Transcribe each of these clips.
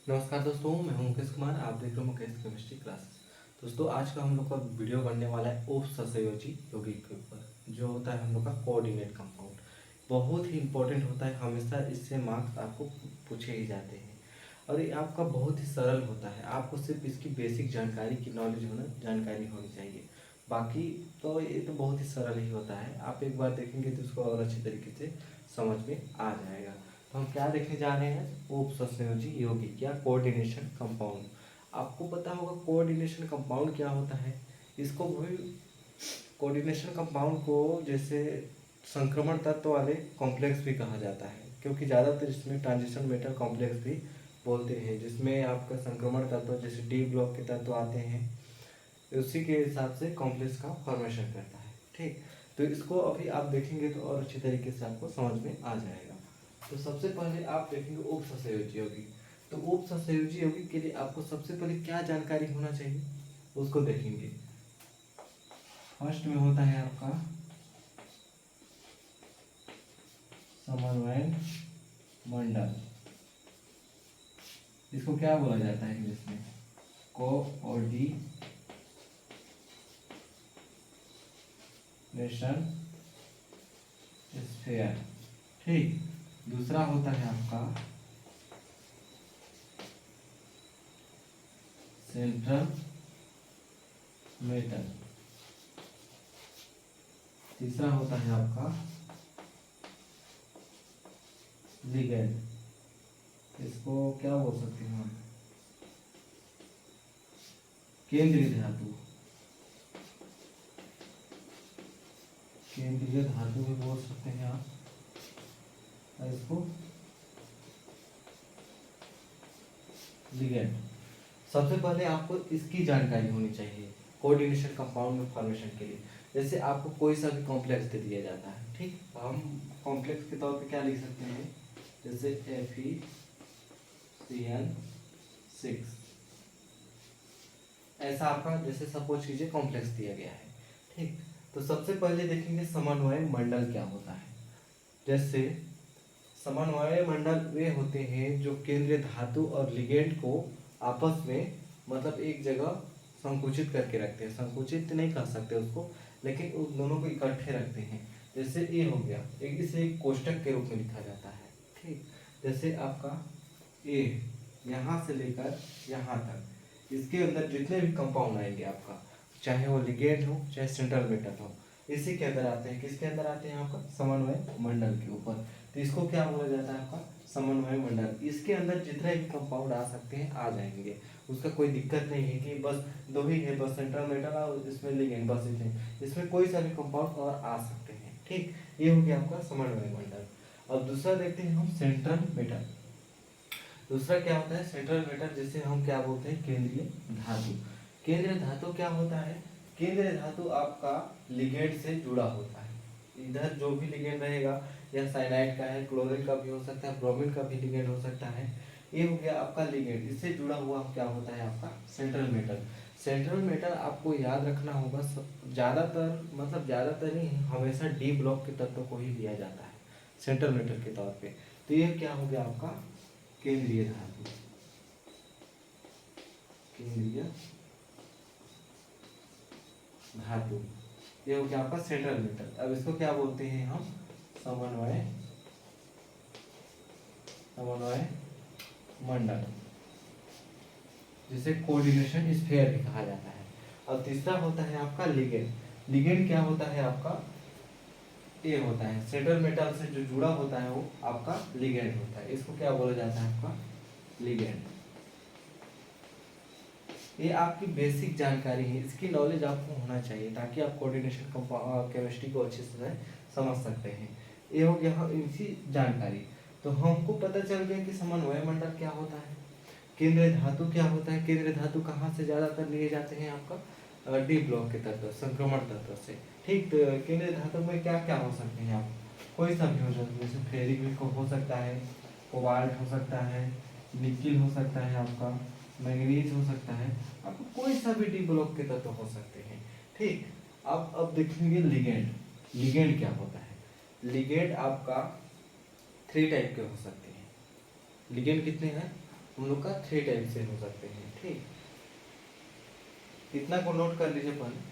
नमस्कार दोस्तों, मैं हूं मुकेश कुमार। आप देख रहे हो मुकेश केमिस्ट्री क्लासेस। दोस्तों, आज का हम लोग का वीडियो बनने वाला है उप सहसंयोजी यौगिक के ऊपर, जो होता है हम लोग का कोऑर्डिनेट कंपाउंड। बहुत ही इंपॉर्टेंट होता है, हमेशा इससे मार्क्स आपको पूछे ही जाते हैं और ये आपका बहुत ही सरल होता है। आपको सिर्फ इसकी बेसिक जानकारी की जानकारी होनी चाहिए। बाकी तो ये तो बहुत ही सरल ही होता है, आप एक बार देखेंगे तो इसको और अच्छी तरीके से समझ में आ जाएगा। तो हम क्या देखने जा रहे हैं, उप सहसंयोजी यौगिक या कोऑर्डिनेशन कंपाउंड। आपको पता होगा कोऑर्डिनेशन कंपाउंड क्या होता है। इसको भी कोऑर्डिनेशन कंपाउंड को जैसे संक्रमण तत्व वाले कॉम्प्लेक्स भी कहा जाता है, क्योंकि ज़्यादातर इसमें ट्रांजिशन मेटल कॉम्प्लेक्स भी बोलते हैं, जिसमें आपका संक्रमण तत्व जैसे डी ब्लॉक के तत्व आते हैं, उसी के हिसाब से कॉम्प्लेक्स का फॉर्मेशन करता है। ठीक, तो इसको अभी आप देखेंगे तो और अच्छी तरीके से आपको समझ में आ जाएगा। तो सबसे पहले आप देखेंगे उप सहसंयोजी यौगिक। तो उप सहसंयोजी यौगिक के लिए आपको सबसे पहले क्या जानकारी होना चाहिए उसको देखेंगे। फर्स्ट में होता है आपका समन्वय मंडल। इसको क्या बोला जाता है इंग्लिश में? Coordination sphere. ठीक, दूसरा होता है आपका सेंट्रल मेटल। तीसरा होता है आपका लिगेंड। इसको क्या बोल सकते हैं हम? केंद्रीय धातु। केंद्रीय धातु भी बोल सकते हैं आप, और इसको लिगेंड। सबसे पहले आपको इसकी जानकारी होनी चाहिए कोऑर्डिनेशन कंपाउंड में फॉर्मेशन के लिए। जैसे आपको कोई सा भी कॉम्प्लेक्स दे दिया जाता है, ठीक, हम कॉम्प्लेक्स के तौर पे क्या लिख सकते हैं, जैसे FeCN6। ऐसा आपका जैसे सपोज कीजिए कॉम्प्लेक्स दिया गया है। ठीक, तो सबसे पहले देखेंगे समन्वय मंडल क्या होता है। जैसे समन्वय मंडल वे होते हैं जो केंद्रीय धातु और लिगेंड को आपस में मतलब एक जगह संकुचित करके रखते हैं। संकुचित नहीं कर सकते उसको, लेकिन उन दोनों को इकट्ठे रखते हैं। जैसे ए हो गया, इसे एक कोष्टक के रूप में लिखा जाता है। ठीक, जैसे आपका ए यहाँ से लेकर यहाँ तक, इसके अंदर जितने भी कंपाउंड आएंगे आपका, चाहे वो लिगेंड हो चाहे सेंट्रल मेटल हो, इसी के अंदर आते हैं। किसके अंदर आते हैं? आपका समन्वय मंडल के ऊपर। तो इसको क्या बोला जाता है? आपका समन्वय मंडल। इसके अंदर जितने भी कंपाउंड आ सकते हैं आ जाएंगे, उसका कोई दिक्कत नहीं है कि बस दो ही है, बस सेंट्रल मेटल और इसमें लिगेंड, बस इतने। इसमें कोई सा भी कंपाउंड और आ सकते हैं। ठीक, ये हो गया आपका समन्वय मंडल। अब दूसरा देखते हैं हम सेंट्रल मेटल। दूसरा क्या होता है? सेंट्रल मेटल, जिसे हम क्या बोलते हैं? केंद्रीय धातु। केंद्रीय धातु क्या होता है? केंद्रीय धातु आपका लिगेंड से जुड़ा होता है। इधर जो भी लिगेंड रहेगा, या साइनाइड का है, क्लोरीन का भी हो सकता है, ब्रोमीन का भी लिगेंड हो सकता है। ये हो गया आपका लिगेंड। इससे जुड़ा हुआ क्या होता है? आपका सेंट्रल मेटल। सेंट्रल मेटल आपको याद रखना होगा, ज़्यादातर मतलब ज़्यादातर नहीं, हमेशा डी ब्लॉक के तत्व को ही लिया जाता है सेंट्रल मेटल के तौर पे। तो ये क्या हो गया आपका? केंद्रीय धातु। केंद्रीय धातु, ये हो गया आपका सेंट्रल मेटल। अब इसको क्या बोलते हैं हम? समन्वय समन्वय मंडल, जिसे कोऑर्डिनेशन स्फीयर भी कहा जाता है। अब तीसरा होता है आपका लिगेंड। लिगेंड क्या होता है आपका? ये होता है सेंट्रल मेटल से जो जुड़ा होता है वो आपका लिगेंड होता है। इसको क्या बोला जाता है? आपका लिगेंड। ये आपकी बेसिक जानकारी है, इसकी नॉलेज आपको होना चाहिए ताकि आप कोऑर्डिनेशन केमिस्ट्री को अच्छे से समझ सकते हैं। ये हो गया इसी जानकारी। तो हमको पता चल गया कि समन्वय मंडल क्या होता है, केंद्रीय धातु क्या होता है। केंद्रीय धातु कहाँ से ज़्यादातर लिए जाते हैं? आपका डी ब्लॉक के तत्व, संक्रमण तत्व से। ठीक, तो केंद्रीय धातु में क्या क्या हो सकते हैं? आप कोई सा भी हो सकता है, जैसे फेरिक भी हो सकता है, कोबाल्ट हो सकता है, निकिल हो सकता है, आपका मैंगनीज हो सकता है, आपको कोई सा भी डी ब्लॉक के तत्व हो सकते हैं। ठीक, अब देखेंगे लिगेंड। लिगेंड क्या होता है? लिगेंड आपका 3 टाइप के हो सकते हैं। लिगेंड कितने हैं? हम लोग का 3 टाइप से हो सकते हैं। ठीक, इतना को नोट कर लीजिए पहले।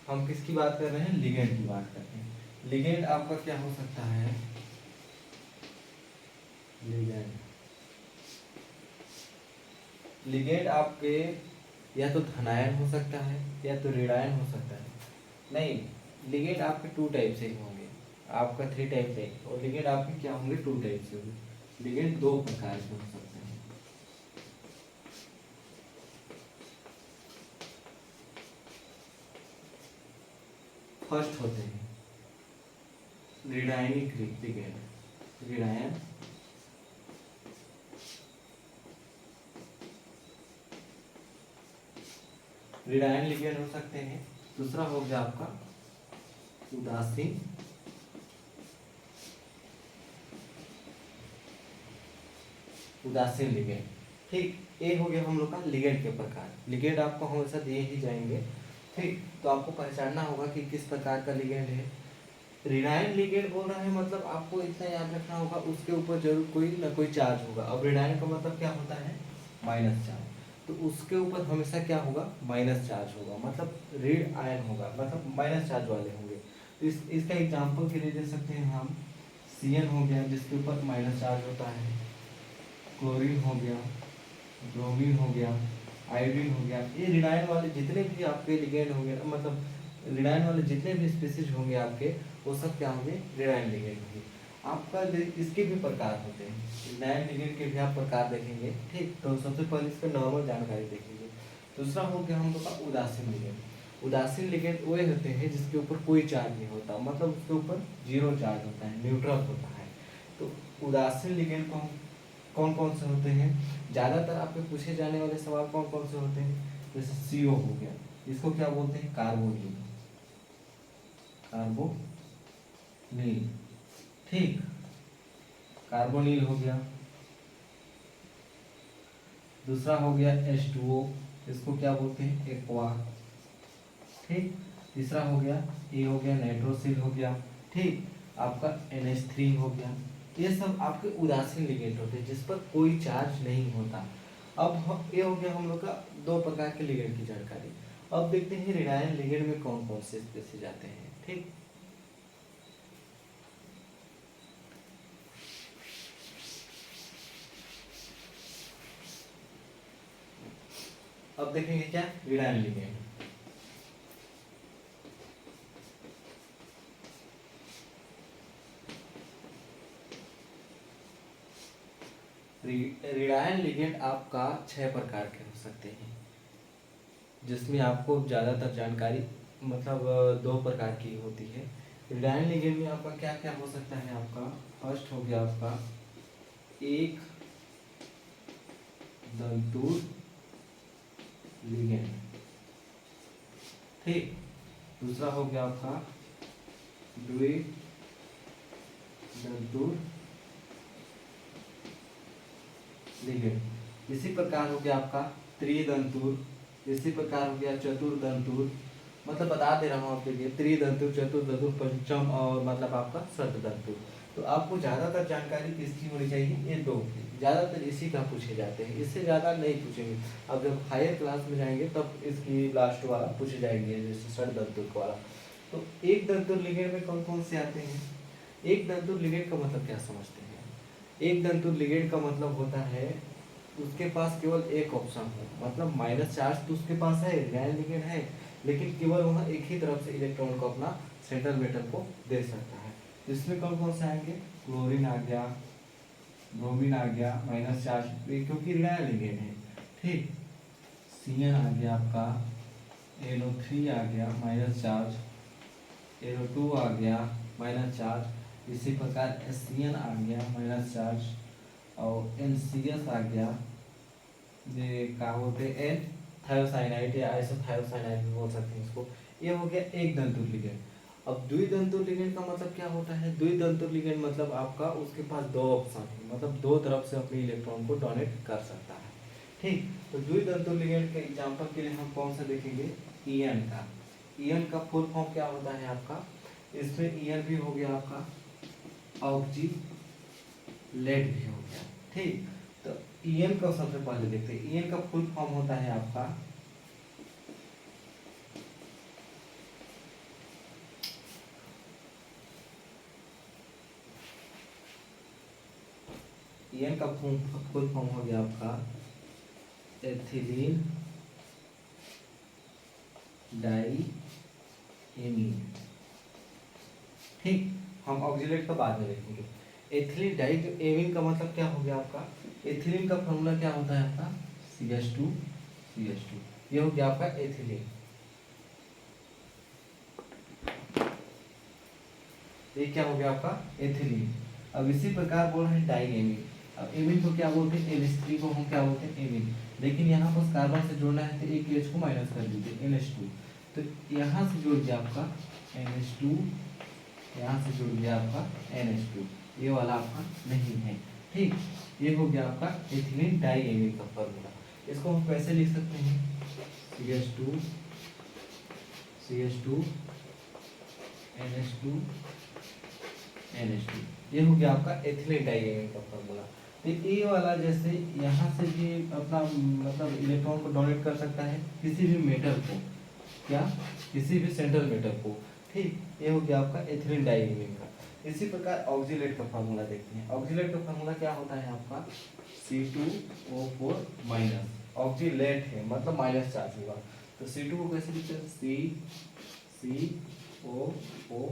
हम किसकी बात कर रहे हैं? लिगेंड की बात कर रहे हैं। लिगेंड आपका क्या हो सकता है? लिगेंड, लिगेंड आपके या तो धनायन हो सकता है या तो ऋणायन हो सकता है। नहीं, लिगेंड आपके 2 टाइप से ही होंगे, आपका 3 टाइप से, और लिगेंड आपके क्या होंगे? 2 टाइप से होंगे। लिगेंड 2 प्रकार के हो सकते हैं। फर्स्ट होते हैं ऋणायनिक लिगेंड, ऋणायन, ऋणायन लिगेंड हो सकते हैं। दूसरा हो गया आपका उदासीन, उदासीन लिगेंड। ठीक, ये हो गया हम लोग का लिगेंड के प्रकार। लिगेंड आपको हमेशा दिए ही जाएंगे। ठीक, तो आपको पहचानना होगा कि किस प्रकार का लिगेंड है। ऋणायन लिगेंड बोल रहा है मतलब आपको इतना याद रखना होगा, उसके ऊपर जरूर कोई ना कोई चार्ज होगा। अब ऋणायन का मतलब क्या होता है? Minus charge. तो उसके ऊपर हमेशा क्या होगा? माइनस चार्ज होगा, मतलब ऋण आयन होगा, मतलब माइनस चार्ज वाले होंगे। तो इसका एग्जाम्पल के लिए दे सकते हैं हम, Cn हो गया जिसके ऊपर माइनस चार्ज होता है, क्लोरीन हो गया, ब्रोमीन हो गया, आयोडीन हो गया। ये ऋणायन वाले जितने भी आपके लिगेंड होंगे ना, मतलब ऋणायन वाले जितने भी स्पीसीज होंगे आपके, वो सब क्या होंगे? ऋणायन लिगेंड होंगे। आपका इसके भी प्रकार होते हैं, ऋणायन लिगेंड के भी आप प्रकार देखेंगे। ठीक, तो सबसे पहले इसका नॉर्मल जानकारी देखेंगे। दूसरा हो गया हम लोग का उदासीन लिगेंड। उदासीन लिगेंड वो होते हैं जिसके ऊपर कोई चार्ज नहीं होता, मतलब उसके ऊपर जीरो चार्ज होता है, न्यूट्रल होता है। तो उदासीन लिगेंड को हम कौन कौन से होते हैं? ज़्यादातर आपके पूछे जाने वाले सवाल कौन कौन से होते हैं? जैसे CO हो गया, इसको क्या बोलते हैं? Carbonyl, carbonyl. ठीक, कार्बोनिल हो गया। दूसरा हो गया H2O, इसको क्या बोलते हैं? एक्वा। ठीक, तीसरा हो गया, ये हो गया नाइट्रोसिल हो गया। ठीक, आपका NH3 हो गया। ये सब आपके उदासीन लिगेंड होते हैं जिस पर कोई चार्ज नहीं होता। अब ये हो गया हम लोग का 2 प्रकार के लिगेंड की जानकारी। अब देखते हैं ऋणायन लिगेंड में कौन कौन से स्पीसीज आते हैं। ठीक, अब देखेंगे क्या? ऋणायन लिगेंड। ऋणायन लिगेंड आपका 6 प्रकार के हो सकते हैं, जिसमें आपको ज़्यादातर जानकारी मतलब 2 प्रकार की होती है। ऋणायन लिगेंड में आपका क्या क्या हो सकता है? आपका फर्स्ट हो गया आपका एक दंतुर लिगेंड। ठीक, दूसरा हो गया आपका द्विदंतुर लिगेंड। इसी प्रकार हो गया आपका त्रिदंतुर, इसी प्रकार हो गया चतुर्दंतुर। मतलब बता दे रहा हूँ आपके लिए, त्रिदंतुर, चतुर्दंतुर, पंचम और मतलब आपका षटदंतुर। तो आपको ज्यादातर जानकारी किसकी होनी चाहिए? ये 2 की, ज्यादातर इसी का पूछे जाते हैं, इससे ज्यादा नहीं पूछेंगे। अब जब हायर क्लास में जाएंगे तब इसकी लास्ट वाला पूछे जाएंगे, जैसे षटदंतुर वाला। तो एक दंतुर लिगेंड में कौन कौन से आते हैं? एक दंतुर लिगेंड का मतलब क्या समझते हैं? एक दंतुर लिगेंड का मतलब होता है उसके पास केवल एक ऑप्शन हो, मतलब माइनस चार्ज तो उसके पास है, ऋणायन लिगेंड है, लेकिन केवल वह एक ही तरफ से इलेक्ट्रॉन को अपना सेंट्रल मेटल को दे सकता है। इसमें कौन कौन से आएंगे? क्लोरीन आ गया, ब्रोमीन आ गया, माइनस चार्ज क्योंकि ऋणायन लिगेंड है। ठीक, Cn आ गया आपका, NO3 आ गया माइनस चार्ज, NO2 आ गया माइनस चार्ज, इसी प्रकार SCN आ गया माइनस चार्ज, और NCS आ गया, ये क्या बोलते हैं? एन थायोसाइनाइड या आइसोथायोसाइनाइड भी बोल सकते हैं इसको। ये हो गया एक दंतुर लिगेंड। अब द्विदंतुर लिगेंड का मतलब क्या होता है? द्विदंतुर लिगेंड मतलब आपका उसके पास 2 ऑप्शन है, मतलब 2 तरफ से अपने इलेक्ट्रॉन को डोनेट कर सकता है। ठीक, तो द्वितंतु लिगेंड के एग्जांपल के लिए हम कौन सा देखेंगे, ईएन का। ईएन का फुल फॉर्म क्या होता है आपका, इसमें ईएन भी हो गया आपका, ऑक्जीलेट भी हो गया। ठीक, तो ईएन का सबसे पहले देखते हैं। ईएन का फुल फॉर्म होता है आपका ईएन का फुल फॉर्म हो गया आपका एथिलीन डाई एमीन। ठीक, हम ऑक्सीलेट का बाद में देखेंगे। एथिलीन डाई एमीन का मतलब क्या हो गया आपका, एथिलीन का फॉर्मूला क्या होता है आपका, CH2। ये हो गया आपका एथिलीन। ये क्या हो गया आपका, एथिलीन। अब इसी प्रकार बोल रहे हैं डाई एमीन। अब एमीन को क्या बोलते हैं, NH3 को हम क्या बोलते हैं, एमीन। लेकिन यहाँ पर कार्बन से जोड़ना है तो एक H को माइनस कर दीजिए, NH2। तो यहाँ से जुड़ गया आपका NH2, यहाँ से जुड़ गया आपका NH2, ये वाला आपका नहीं है। ठीक, ये हो गया आपका एथिलीन डाई एमीन का फॉर्मूला। इसको हम कैसे लिख सकते हैं, CH2 NH2 NH2, ये हो गया आपका एथिलीन डाई एमीन का फॉर्मूला। तो ये वाला जैसे यहाँ से भी अपना मतलब इलेक्ट्रॉन को डोनेट कर सकता है किसी भी मेटल को, क्या, किसी भी सेंट्रल मेटल को। ठीक, ये हो गया आपका एथिलीन डाई एमीन का। इसी प्रकार ऑक्सीलेट का फार्मूला देखते हैं। ऑक्सीलेट का फार्मूला क्या होता है आपका, C2O4 माइनस, ऑक्सीलेट है मतलब माइनस चार्ज होगा। तो C2 को कैसे लिखते हैं, COO,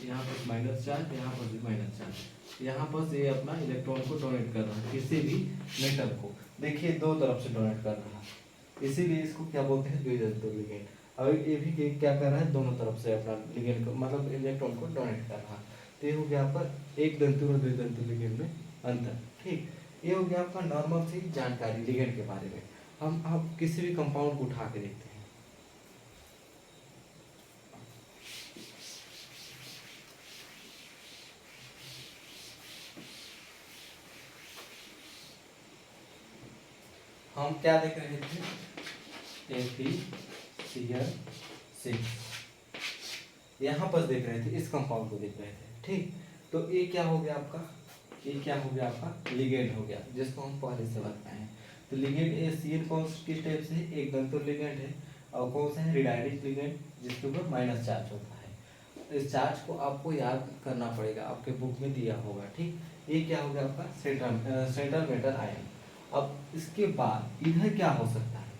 यहाँ पर माइनस चार्ज, यहाँ पर भी माइनस चार्ज, यहाँ पर ये अपना इलेक्ट्रॉन को डोनेट कर रहा है किसी भी मेटल को। देखिए दो तरफ से डोनेट कर रहा है, इसीलिए इसको क्या बोलते हैं, द्वितंतु लिगेंड। अब ये भी क्या कर रहा है, दोनों तरफ से अपना लिगेंड को मतलब इलेक्ट्रॉन को डोनेट कर रहा है। तो ये हो गया आपका एक तंतु और द्वितंतु लिगेंड में अंतर। ठीक, ये हो गया आपका नॉर्मल सी जानकारी लिगेंड के बारे में। हम अब किसी भी कंपाउंड को उठा के देखते हैं। हम क्या देख रहे थे, FeCl6, यहाँ पर देख रहे थे, इस कंपाउंड को देख रहे थे। ठीक, तो ये क्या हो गया आपका, ये क्या हो गया आपका, लिगेंड हो गया, जिसको हम पहले से बताए हैं। तो लिगेंड Cl कौन किस टाइप से है, एक तंतु लिगेंड है, और कौन सा है, रिडायरेक्ट लिगेंड, जिसके ऊपर माइनस चार्ज होता है। इस चार्ज को आपको याद करना पड़ेगा, आपके बुक में दिया होगा। ठीक, ये क्या हो गया आपका, सेंट्रल मेटल आयन। अब इसके बाद इधर क्या हो सकता है,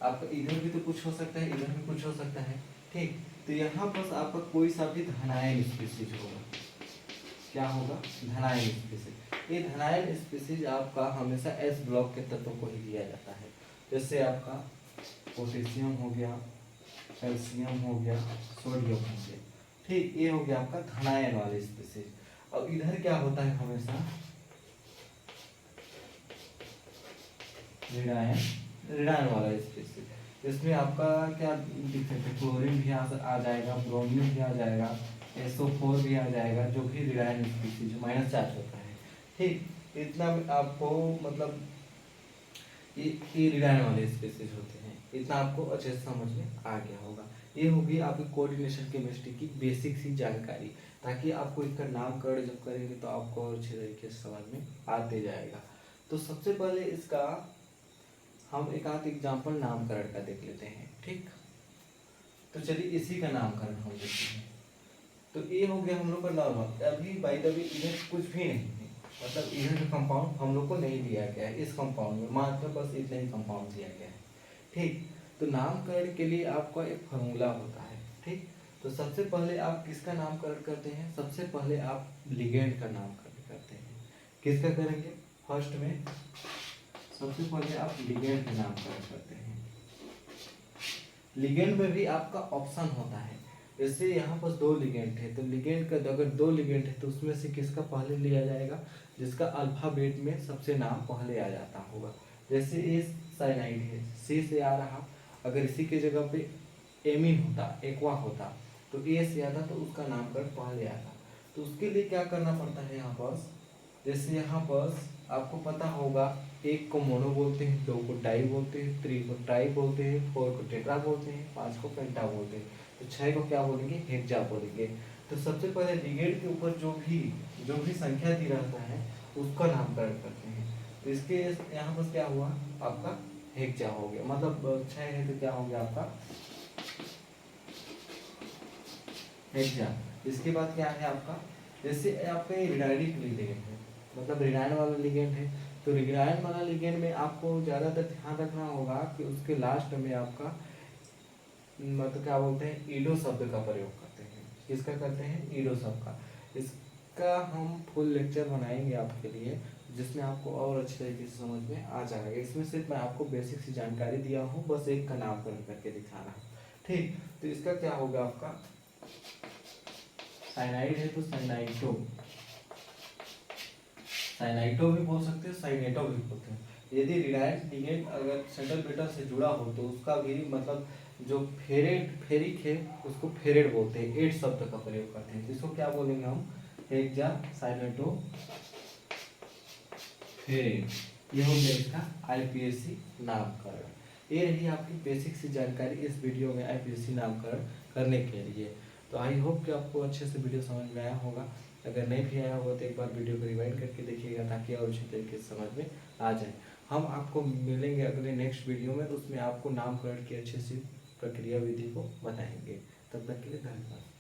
आपका इधर भी तो कुछ हो सकता है, इधर भी कुछ हो सकता है। ठीक, तो यहाँ पर आपका कोई सा भी धनायन स्पीसीज होगा, क्या होगा, धनायन स्पीसीज। ये धनायन स्पीसीज आपका हमेशा S ब्लॉक के तत्वों को ही दिया जाता है। जैसे आपका पोटेशियम हो गया, कैल्शियम हो गया, सोडियम हो गया। ठीक, ये हो गया आपका धनायन वाले स्पीसीज। अब इधर क्या होता है, हमेशा ऋणायन वाला स्पीसीज। इसमें आपका क्या दिख सकते हैं, क्लोरीन भी आ जाएगा, ब्रोमीन भी आ जाएगा, SO4 भी आ जाएगा, जो भी ऋणायन स्पीसीज माइनस चार्ज होता है। ठीक, इतना आपको मतलब ये ऋणायन वाले स्पीसीज होते हैं, इतना आपको अच्छे से समझ में आ गया होगा। ये होगी आपकी कोऑर्डिनेशन केमिस्ट्री की बेसिक सी जानकारी, ताकि आपको इसका नामकरण जब करेंगे तो आपको अच्छे तरीके से समझ में आते जाएगा। तो सबसे पहले इसका हम एक आध एग्जाम्पल नामकरण का देख लेते हैं। ठीक, तो चलिए इसी का नामकरण हम देखते हैं। तो ये हो गया हम लोग का नॉर्मल। अभी बाय द वे इधर कुछ भी नहीं है, मतलब इधर का कंपाउंड हम लोग को नहीं दिया गया है, इस कंपाउंड में मात्र बस इतना ही कंपाउंड दिया गया है। ठीक, तो नामकरण के लिए आपका एक फॉर्मूला होता है। ठीक, तो सबसे पहले आप किसका नामकरण करते हैं, सबसे पहले आप लिगेंड का नामकरण करते हैं। किसका करेंगे, फर्स्ट में सबसे पहले आप लिगेंड का नामकरण करते हैं। लिगेंड में भी आपका ऑप्शन होता है, जैसे यहाँ पर दो लिगेंड है, तो लिगेंड का अगर दो लिगेंड है तो उसमें से किसका पहले लिया जाएगा, जिसका अल्फाबेट में सबसे नाम पहले आ जाता होगा। जैसे ये साइनाइड है, C से आ रहा, अगर इसी के जगह पे एमीन होता, एक्वा होता, तो A से आता तो उसका नामकरण पहले आता। तो उसके लिए क्या करना पड़ता है, यहाँ पर जैसे यहाँ पर आपको पता होगा, एक को मोनो बोलते हैं, दो को डाई बोलते हैं, थ्री को ट्राई बोलते हैं, फोर को टेट्रा बोलते हैं, पांच को पेंटा बोलते हैं, तो छह को क्या बोलेंगे, हेक्सा बोलेंगे। तो सबसे पहले लिगेंड के ऊपर जो भी संख्या दी रहता है उसका नामकरण करते हैं। तो इसके यहाँ पर क्या हुआ आपका, हेक्सा हो गया, मतलब 6 है तो क्या हो गया आपका हेक्सा। इसके बाद क्या है आपका, जैसे आपका रिडायरिक लिगेंड है, मतलब रिडायन वाला लिगेंड है, तो रिडायन वाला लिगेंड में आपको ज़्यादातर ध्यान रखना होगा कि उसके लास्ट में आपका मतलब क्या बोलते हैं, ईडो शब्द का प्रयोग करते हैं। किसका करते हैं, ईडो शब्द का। इसका हम फुल लेक्चर बनाएंगे आपके लिए, जिसमें आपको और अच्छे तरीके से समझ में आ जाएगा। इसमें सिर्फ मैं आपको बेसिक सी जानकारी दिया हूँ, बस एक का नामकरण करके दिखा रहा हूँ। ठीक, तो इसका क्या होगा आपका, साइनाइड है तो साइनाइटो, साइनाइटो भी बोल सकते हो, साइनेटो भी बोलते हैं। यदि रिडायन लिगेंड अगर सेंट्रल बेटा से जुड़ा हो तो उसका भी मतलब जो फेरिक है उसको फेरेड बोलते हैं, एड शब्द का प्रयोग करते हैं। इसको क्या बोलेंगे हम, हेक्सा साइनेटो फेरेड। ये हो गया इसका आईपीएससी नामकरण। ये रही आपकी बेसिक सी जानकारी इस वीडियो में आईपीएससी नामकरण करने के लिए। तो आई होप कि आपको अच्छे से वीडियो समझ में आया होगा। अगर नहीं भी आया होगा तो एक बार वीडियो को रिवाइंड करके देखिएगा, ताकि और अच्छे तरीके से समझ में आ जाए। हम आपको मिलेंगे अगले नेक्स्ट वीडियो में, उसमें आपको नामकरण की अच्छी सी प्रक्रिया विधि को बताएंगे। तब तक के लिए धन्यवाद।